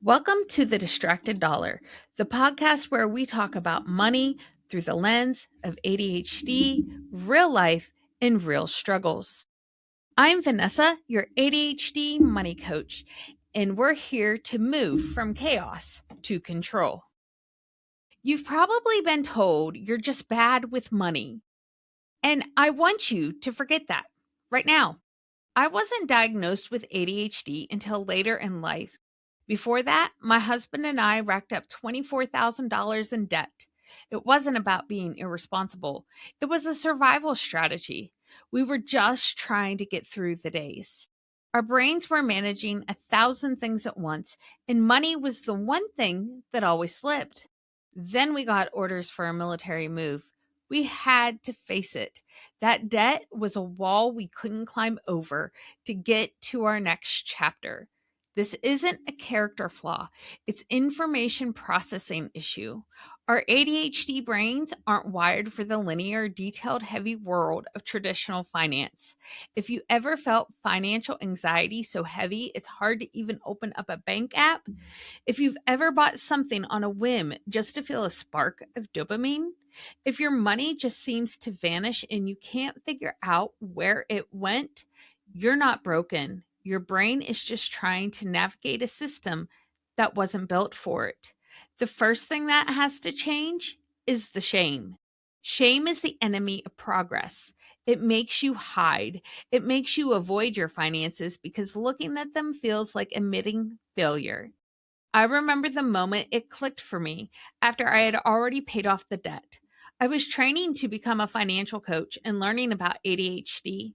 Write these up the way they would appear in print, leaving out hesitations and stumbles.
Welcome to The Distracted Dollar, the podcast where we talk about money through the lens of ADHD, real life, and real struggles. I'm Vanessa, your ADHD money coach, and we're here to move from chaos to control. You've probably been told you're just bad with money, and I want you to forget that right now. I wasn't diagnosed with ADHD until later in life. Before that, my husband and I racked up $24,000 in debt. It wasn't about being irresponsible, it was a survival strategy. We were just trying to get through the days. Our brains were managing 1,000 things at once, and money was the one thing that always slipped. Then we got orders for a military move. We had to face it. That debt was a wall we couldn't climb over to get to our next chapter. This isn't a character flaw, it's information processing issue. Our ADHD brains aren't wired for the linear, detailed, heavy world of traditional finance. If you ever felt financial anxiety so heavy it's hard to even open up a bank app, if you've ever bought something on a whim just to feel a spark of dopamine, if your money just seems to vanish and you can't figure out where it went, you're not broken. Your brain is just trying to navigate a system that wasn't built for it. The first thing that has to change is the shame. Shame is the enemy of progress. It makes you hide. It makes you avoid your finances because looking at them feels like admitting failure. I remember the moment it clicked for me after I had already paid off the debt. I was training to become a financial coach and learning about ADHD.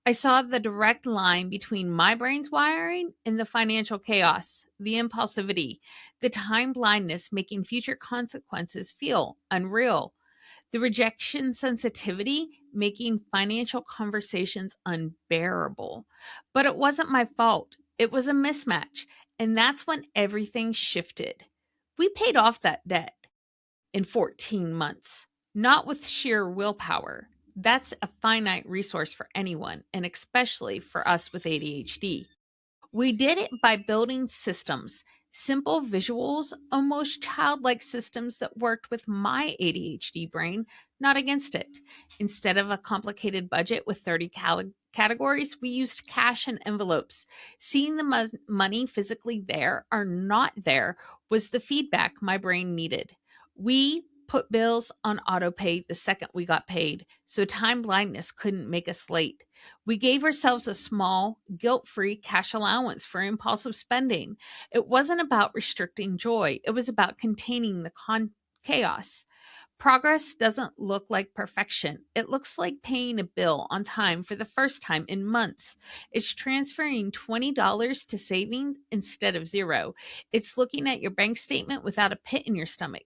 I saw the direct line between my brain's wiring and the financial chaos, the impulsivity, the time blindness making future consequences feel unreal, the rejection sensitivity making financial conversations unbearable. But it wasn't my fault. It was a mismatch. And that's when everything shifted. We paid off that debt in 14 months, not with sheer willpower. That's a finite resource for anyone, and especially for us with ADHD. We did it by building systems, simple visuals, almost childlike systems that worked with my ADHD brain, not against it. Instead of a complicated budget with 30 categories, we used cash and envelopes. Seeing the money physically there or not there was the feedback my brain needed. We put bills on auto pay the second we got paid, so time blindness couldn't make us late. We gave ourselves a small, guilt free cash allowance for impulsive spending. It wasn't about restricting joy, it was about containing the chaos. Progress doesn't look like perfection. It looks like paying a bill on time for the first time in months. It's transferring $20 to savings instead of zero. It's looking at your bank statement without a pit in your stomach.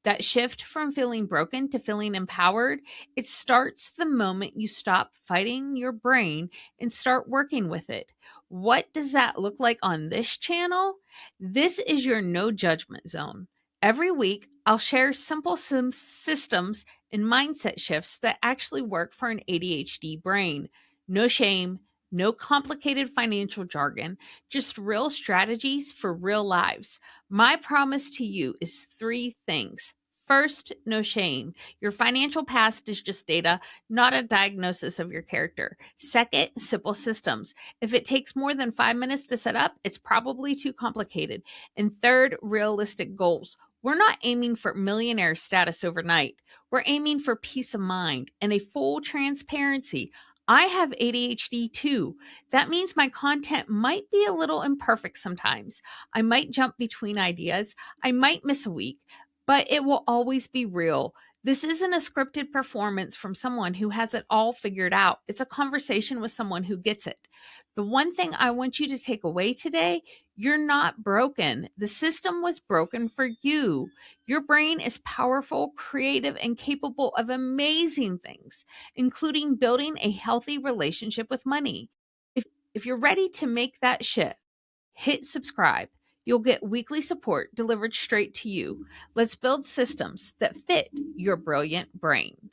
That shift from feeling broken to feeling empowered, it starts the moment you stop fighting your brain and start working with it. What does that look like on this channel? This is your no judgment zone. Every week, I'll share simple systems and mindset shifts that actually work for an ADHD brain. No shame, no complicated financial jargon, just real strategies for real lives. My promise to you is three things. First, no shame. Your financial past is just data, not a diagnosis of your character. Second, simple systems. If it takes more than 5 minutes to set up, it's probably too complicated. And third, realistic goals. We're not aiming for millionaire status overnight. We're aiming for peace of mind and a full transparency. I have ADHD too. That means my content might be a little imperfect sometimes. I might jump between ideas. I might miss a week, but it will always be real. This isn't a scripted performance from someone who has it all figured out. It's a conversation with someone who gets it. The one thing I want you to take away today, you're not broken. The system was broken for you. Your brain is powerful, creative, and capable of amazing things, including building a healthy relationship with money. If you're ready to make that shift, hit subscribe. You'll get weekly support delivered straight to you. Let's build systems that fit your brilliant brain.